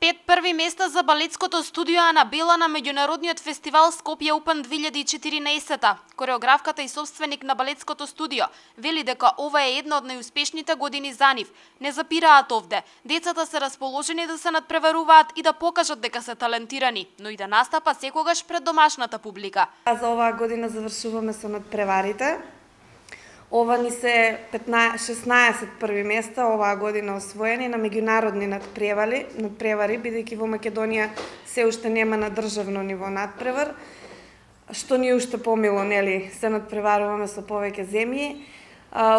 5 први места за балетското студио Анабела на меѓународниот фестивал Скопје Open 2014. Кореографката и собственик на балетското студио вели дека ова е една од најуспешните години за нив. Не запираат овде. Децата се расположени да се надпреваруваат и да покажат дека се талентирани, но и да настапат секогаш пред домашната публика. За оваа година завршуваме со надпреварите. Ова ни се 16 први места оваа година освоени на меѓународни надпревари, бидејќи во Македонија се уште нема на државно ниво надпревар, што ни уште помило, нели, се надпреваруваме со повеќе земји.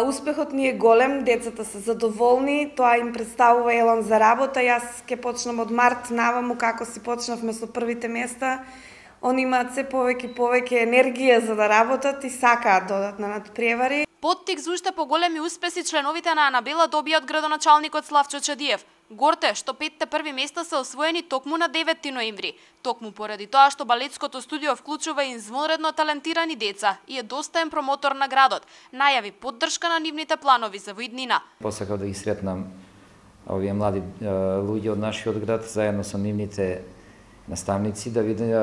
Успехот ни е голем, децата се задоволни, тоа им представува елан за работа. Јас ќе почнам од март наваму, како си почнавме со првите места. Они имаат се повеќе енергија за да работат и сакаат додатна надпревари. Поттик за уште поголеми успеси членовите на Анабела добија од градоначалникот Славчо Чадиев. Горте што 5 први места се освоени токму на 9 ноември. Токму поради тоа што балетското студио вклучува извонредно талентирани деца и е достоен промотор на градот, најави поддршка на нивните планови за во иднина. Посакав да ги сретнам овие млади луѓе од нашиот град заедно со нивните наставници, да видиме,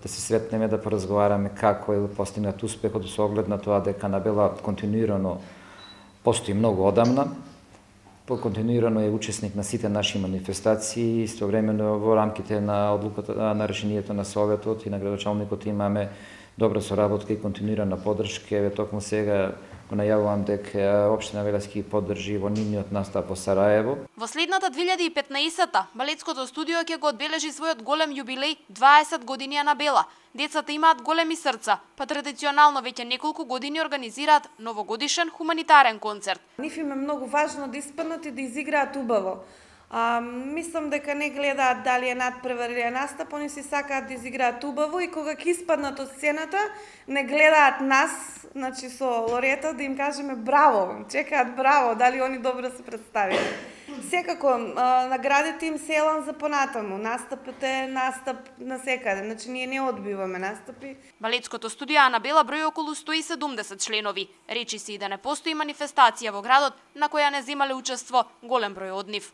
да се сретнеме, да поразговараме како е постигнат успехот со оглед на тоа дека Анабела континуирано постои многу одамна, континуирано е учесник на сите наши манифестации, истовремено во рамките на одлуката на решението на Советот и на градоначалникот имаме добра соработка и континуирана поддршка. Еве токму сега го најавувам дека општина Велески поддржи во нивниот настап во Сараево. Во следната 2015-та балетското студио ќе го одбележи својот голем јубилеј 20 години Анабела. Децата имаат големи срца, па традиционално веќе неколку години организираат новогодишен хуманитарен концерт. Нив им е многу важно да испаднат и да изиграат убаво. Мислам дека не гледаат дали е надпревар или е настап, они си сакаат да изиграат убаво и кога ќе испаднат од сцената, не гледаат нас, значи со Лорета, да им кажеме браво, чекаат браво, дали они добро се представиле. Секако, наградите им се елан за понатаму, настапот е настап на секаде, значи ние не одбиваме настапи. Балетското студио Анабела брои околу 170 членови. Речи се и да не постои манифестација во градот на која не земале учество голем број од нив.